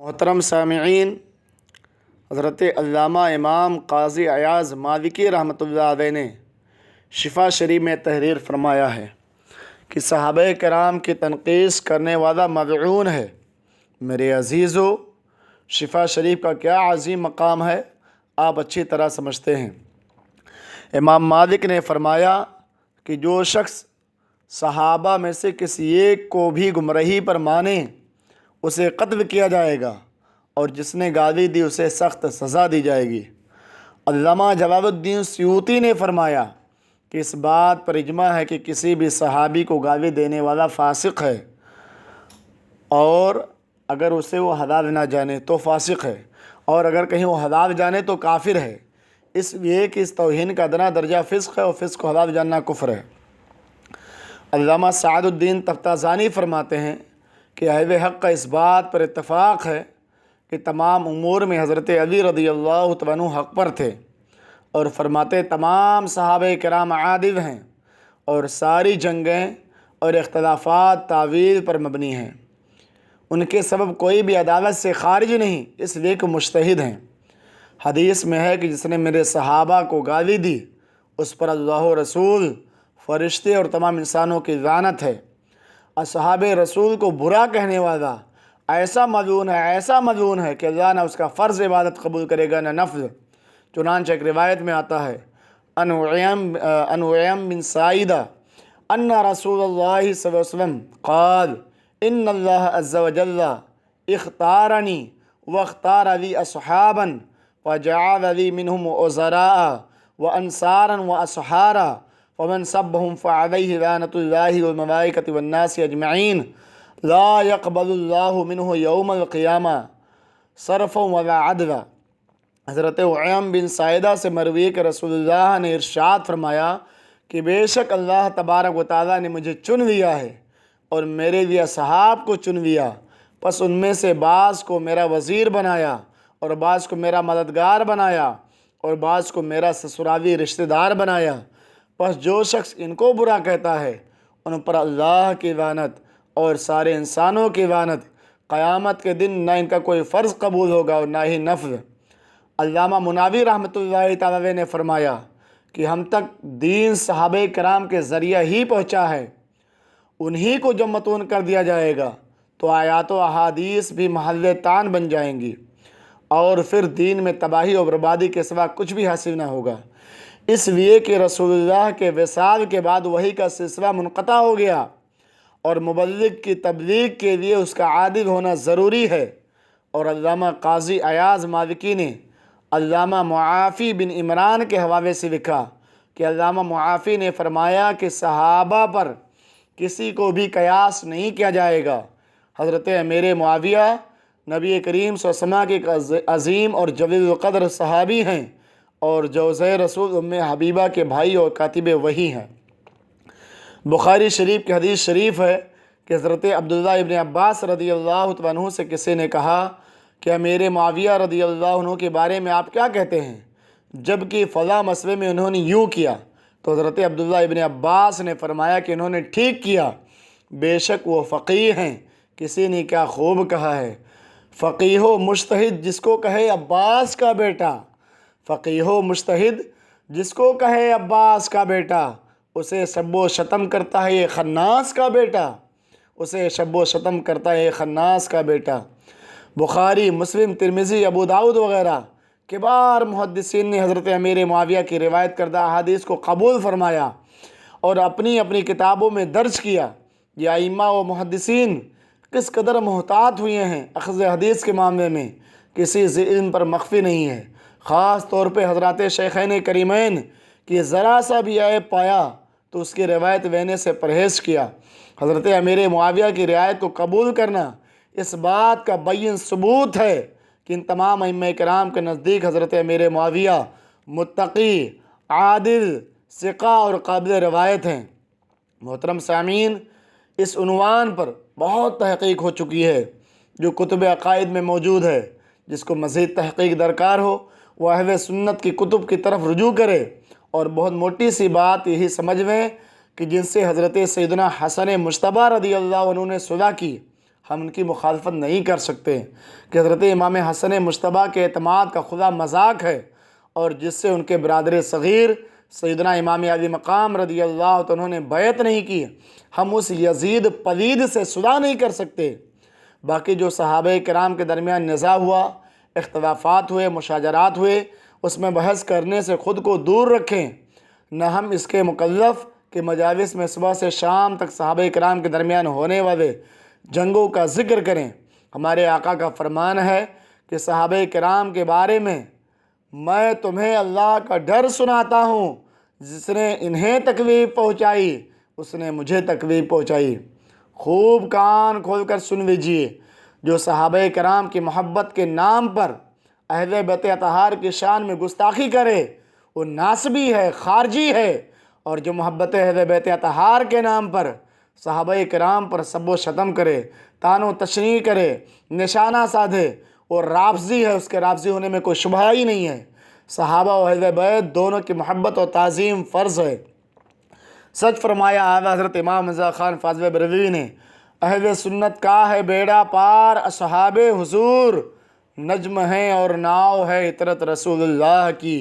محترم سامعین، حضرت علامہ امام قاضی ایاز مالکی رحمۃ اللہ علیہ نے شفا شریف میں تحریر فرمایا ہے کہ صحابہ کرام کی تنقیص کرنے والا ملعون ہے۔ میرے عزیزو، شفا شریف کا کیا عظیم مقام ہے، آپ اچھی طرح سمجھتے ہیں۔ امام مالک نے فرمایا کہ جو شخص صحابہ میں سے کسی ایک کو بھی گمراہی پر مانے اسے قتل کیا جائے گا، اور جس نے گالی دی اسے سخت سزا دی جائے گی۔ علامہ جلال الدین سیوطی نے فرمایا کہ اس بات پر اجماع ہے کہ کسی بھی صحابی کو گالی دینے والا فاسق ہے، اور اگر اسے وہ حلال نہ جانے تو فاسق ہے، اور اگر کہیں وہ حلال جانے تو کافر ہے، اس لیے کہ اس توہین کا ادنا درجہ فسق ہے، اور فسق کو حلال جاننا کفر ہے۔ علامہ سعد الدین تفتازانی فرماتے ہیں کہ اہل حق کا اس بات پر اتفاق ہے کہ تمام امور میں حضرت علی رضی اللہ تعالیٰ عنہ حق پر تھے، اور فرماتے تمام صحابہ کرام عادل ہیں، اور ساری جنگیں اور اختلافات تعویل پر مبنی ہیں، ان کے سبب کوئی بھی عدالت سے خارج نہیں، اس لیے کہ مجتہد ہیں۔ حدیث میں ہے کہ جس نے میرے صحابہ کو گالی دی اس پر اللہ و رسول، فرشتے اور تمام انسانوں کی لعنت ہے۔ اصحاب رسول کو برا کہنے والا ایسا ملعون ہے کہ اللہ نہ اس کا فرض عبادت قبول کرے گا نہ نفل۔ چنانچہ ایک روایت میں آتا ہے ان عیم بن سعیدہ ان رسول اللہ صلی اللہ علیہ وسلم قال ان اللہ عز وجل اختارنی واختار لی اصحابا وجعل لی منہم وزراء وانصارا واصحارا ومن سبهم فعليه لعنة الله والملائكة والناس اجمعین لا يقبل اللہ منہ یوم القیامہ صرفا ولا عدلا۔ حضرت عیم بن سعیدہ سے مروی کہ رسول اللہ نے ارشاد فرمایا کہ بے شک اللہ تبارک و تعالیٰ نے مجھے چن لیا ہے اور میرے لیے اصحاب کو چن لیا، پس ان میں سے بعض کو میرا وزیر بنایا، اور بعض کو میرا مددگار بنایا، اور بعض کو میرا سسرالی رشتہ دار بنایا۔ پس جو شخص ان کو برا کہتا ہے ان پر اللہ کی لعنت اور سارے انسانوں کی لعنت، قیامت کے دن نہ ان کا کوئی فرض قبول ہوگا اور نہ ہی نفل۔ علامہ مناوی رحمۃ اللہ تعالی نے فرمایا کہ ہم تک دین صحابہ کرام کے ذریعہ ہی پہنچا ہے، انہی کو جب متون کر دیا جائے گا تو آیات و احادیث بھی محل تان بن جائیں گی، اور پھر دین میں تباہی اور بربادی کے سوا کچھ بھی حاصل نہ ہوگا، اس لیے کہ رسول اللہ کے وصال کے بعد وحی کا سلسلہ منقطع ہو گیا، اور مبلغ کی تبلیغ کے لیے اس کا عادل ہونا ضروری ہے۔ اور علامہ قاضی ایاز مالکی نے علامہ معافی بن عمران کے حوالے سے لکھا کہ علامہ معافی نے فرمایا کہ صحابہ پر کسی کو بھی قیاس نہیں کیا جائے گا۔ حضرت امیر معاویہ نبی کریم صلی اللہ علیہ وسلم کے عظیم اور جلیل القدر صحابی ہیں، اور جوزۂ رسول ام حبیبہ کے بھائی اور کاتب وحی ہیں۔ بخاری شریف کی حدیث شریف ہے کہ حضرت عبداللہ ابن عباس رضی اللہ تعالیٰ عنہ سے کسی نے کہا کہ امیر معاویہ رضی اللہ عنہ کے بارے میں آپ کیا کہتے ہیں، جبکہ فلاں مسئلے میں انہوں نے یوں کیا؟ تو حضرت عبداللہ ابن عباس نے فرمایا کہ انہوں نے ٹھیک کیا، بے شک وہ فقیہ ہیں۔ کسی نے کیا خوب کہا ہے، فقیہ و مجتہد جس کو کہے عباس کا بیٹا، فقیہ و مجتہد جس کو کہے عباس کا بیٹا، اسے شب و شتم کرتا ہے یہ خناس کا بیٹا، اسے شب و شتم کرتا ہے یہ خناس کا بیٹا۔ بخاری، مسلم، ترمذی، ابو داؤد وغیرہ کبار محدثین نے حضرت امیر معاویہ کی روایت کردہ احادیث کو قبول فرمایا اور اپنی اپنی کتابوں میں درج کیا۔ یہ ائمہ و محدثین کس قدر محتاط ہوئے ہیں اخذ حدیث کے معاملے میں، کسی علم پر مخفی نہیں ہے۔ خاص طور پہ حضرات شیخین کریمین کی ذرا سا بھی عیب پایا تو اس کی روایت لینے سے پرہیز کیا۔ حضرت امیر معاویہ کی رعایت کو قبول کرنا اس بات کا بین ثبوت ہے کہ ان تمام ائمہ کرام کے نزدیک حضرت امیر معاویہ متقی، عادل، ثقہ اور قابل روایت ہیں۔ محترم سامعین، اس عنوان پر بہت تحقیق ہو چکی ہے جو کتب عقائد میں موجود ہے۔ جس کو مزید تحقیق درکار ہو وہ اہل سنت کی کتب کی طرف رجوع کرے، اور بہت موٹی سی بات یہی سمجھ لیں کہ جن سے حضرت سیدنا حسن مجتبیٰ رضی اللہ عنہ نے صلح کی، ہم ان کی مخالفت نہیں کر سکتے کہ حضرت امام حسن مجتبیٰ کے اعتماد کا خدا مذاق ہے، اور جس سے ان کے برادر صغیر سیدنا امام علی مقام رضی اللہ عنہ نے بیعت نہیں کی، ہم اس یزید پلید سے صلح نہیں کر سکتے۔ باقی جو صحابہ کرام کے درمیان نزاع ہوا، اختلافات ہوئے، مشاجرات ہوئے، اس میں بحث کرنے سے خود کو دور رکھیں۔ نہ ہم اس کے مکلف کہ مجالس میں صبح سے شام تک صحابہ کرام کے درمیان ہونے والے جنگوں کا ذکر کریں۔ ہمارے آقا کا فرمان ہے کہ صحابہ کرام کے بارے میں تمہیں اللہ کا ڈر سناتا ہوں، جس نے انہیں تکلیف پہنچائی اس نے مجھے تکلیف پہنچائی۔ خوب کان کھول کر سن لیجئے، جو صحابہ کرام کی محبت کے نام پر اہل بیت اطہار کی شان میں گستاخی کرے وہ ناسبی ہے، خارجی ہے، اور جو محبت اہل بیت اطہار کے نام پر صحابہ کرام پر سب و شتم کرے، طعن و تشنیع کرے، نشانہ سادھے، وہ رافضی ہے، اس کے رافضی ہونے میں کوئی شبہ ہی نہیں ہے۔ صحابہ و اہل بیت دونوں کی محبت و تعظیم فرض ہے۔ سچ فرمایا اعلیٰ حضرت امام رضا خان فاضل بریلوی نے، اہل سنت کا ہے بیڑا پار، اصحاب حضور نجم ہیں اور ناؤ ہے عطرت رسول اللہ کی۔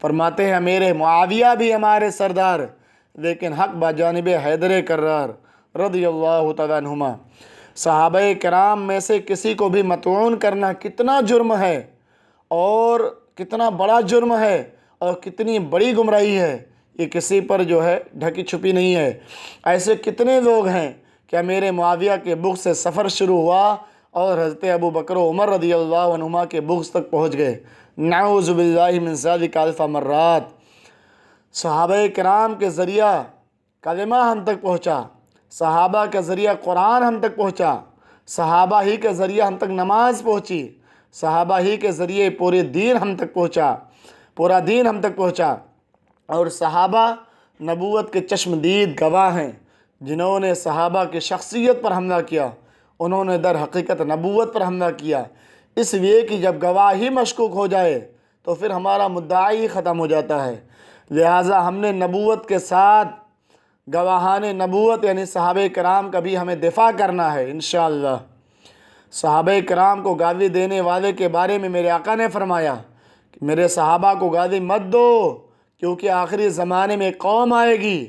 فرماتے ہیں میرے معاویہ بھی ہمارے سردار، لیکن حق بجانب حیدر کرار رضی اللہ تعالیٰ عنہما۔ صحابہ کرام میں سے کسی کو بھی مطعون کرنا کتنا جرم ہے، اور کتنا بڑا جرم ہے، اور کتنی بڑی گمراہی ہے، یہ کسی پر ڈھکی چھپی نہیں ہے۔ ایسے کتنے لوگ ہیں کہ میرے معاویہ کے بغض سے سفر شروع ہوا اور حضرت ابو بکر و عمر رضی اللہ عنہما کے بغض تک پہنچ گئے۔ نعوذ باللہ من ذالک الف مرات۔ صحابہ کرام کے ذریعہ کلمہ ہم تک پہنچا، صحابہ کے ذریعہ قرآن ہم تک پہنچا، صحابہ ہی کے ذریعہ ہم تک نماز پہنچی، صحابہ ہی کے ذریعے پورے دین ہم تک پہنچا، پورا دین ہم تک پہنچا۔ اور صحابہ نبوت کے چشمدید گواہ ہیں، جنہوں نے صحابہ کی شخصیت پر حملہ کیا، انہوں نے در حقیقت نبوت پر حملہ کیا۔ اس لیے کہ جب گواہی مشکوک ہو جائے تو پھر ہمارا مدعی ختم ہو جاتا ہے۔ لہٰذا ہم نے نبوت کے ساتھ گواہان نبوت یعنی صحابہ کرام کا بھی ہمیں دفاع کرنا ہے انشاءاللہ۔ صحابہ کرام کو گالی دینے والے کے بارے میں میرے آقا نے فرمایا کہ میرے صحابہ کو گالی مت دو، کیونکہ آخری زمانے میں ایک قوم آئے گی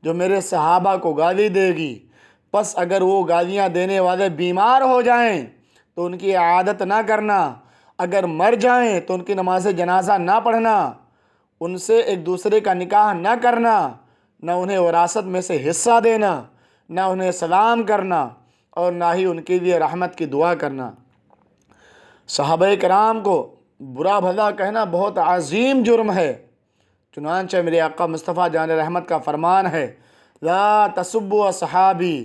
جو میرے صحابہ کو گالی دے گی، پس اگر وہ گالیاں دینے والے بیمار ہو جائیں تو ان کی عادت نہ کرنا، اگر مر جائیں تو ان کی نماز جنازہ نہ پڑھنا، ان سے ایک دوسرے کا نکاح نہ کرنا، نہ انہیں وراثت میں سے حصہ دینا، نہ انہیں سلام کرنا، اور نہ ہی ان کے لیے رحمت کی دعا کرنا۔ صحابہ کرام کو برا بھلا کہنا بہت عظیم جرم ہے، چنانچہ میرے آقا مصطفیٰ جان رحمت کا فرمان ہے، لا تسبوا اصحابی،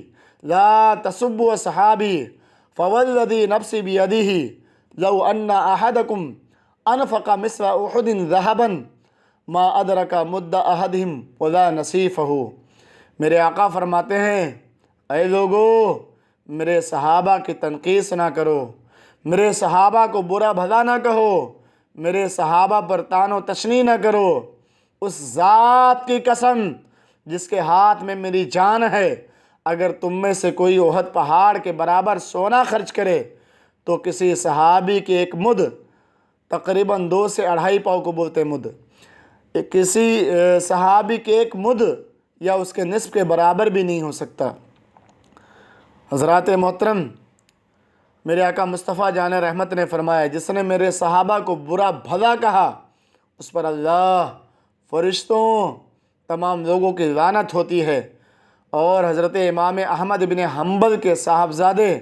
لا تسبوا اصحابی فوالذی نفسی بیدہ لو ان احدکم انفق مثل احد ذہبا ما ادرک مد احدہم ولا نصیفہ۔ میرے آقا فرماتے ہیں، اے لوگو میرے صحابہ کی تنقیص نہ کرو، میرے صحابہ کو برا بھلا نہ کہو، میرے صحابہ پر طعن و تشنیع نہ کرو۔ اس ذات کی قسم جس کے ہاتھ میں میری جان ہے، اگر تم میں سے کوئی احد پہاڑ کے برابر سونا خرچ کرے تو کسی صحابی کی ایک مد، تقریباً 2 سے 2.5 پاؤ کو بولتے مد، کسی صحابی کے ایک مد یا اس کے نصف کے برابر بھی نہیں ہو سکتا۔ حضرات محترم، میرے آقا مصطفیٰ جان رحمت نے فرمایا، جس نے میرے صحابہ کو برا بھلا کہا اس پر اللہ، فرشتوں، تمام لوگوں کی لعنت ہوتی ہے۔ اور حضرت امام احمد بن حنبل کے صاحبزادے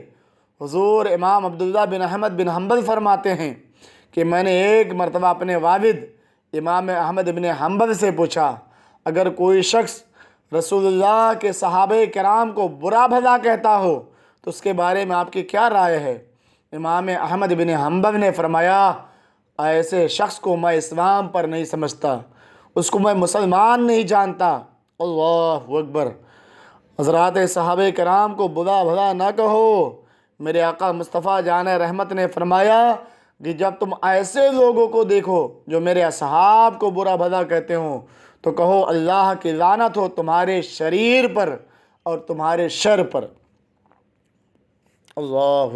حضور امام عبداللہ بن احمد بن حنبل فرماتے ہیں کہ میں نے ایک مرتبہ اپنے والد امام احمد بن حنبل سے پوچھا، اگر کوئی شخص رسول اللہ کے صحابہ کرام کو برا بھلا کہتا ہو تو اس کے بارے میں آپ کی کیا رائے ہے؟ امام احمد بن حنبل نے فرمایا، ایسے شخص کو میں اسلام پر نہیں سمجھتا، اس کو میں مسلمان نہیں جانتا۔ اللہ اکبر۔ حضرات صحابہ کرام کو برا بھلا نہ کہو۔ میرے آقا مصطفیٰ جان رحمت نے فرمایا کہ جب تم ایسے لوگوں کو دیکھو جو میرے اصحاب کو برا بھلا کہتے ہوں تو کہو اللہ کی لعنت ہو تمہارے شریر پر اور تمہارے شر پر۔ اللہ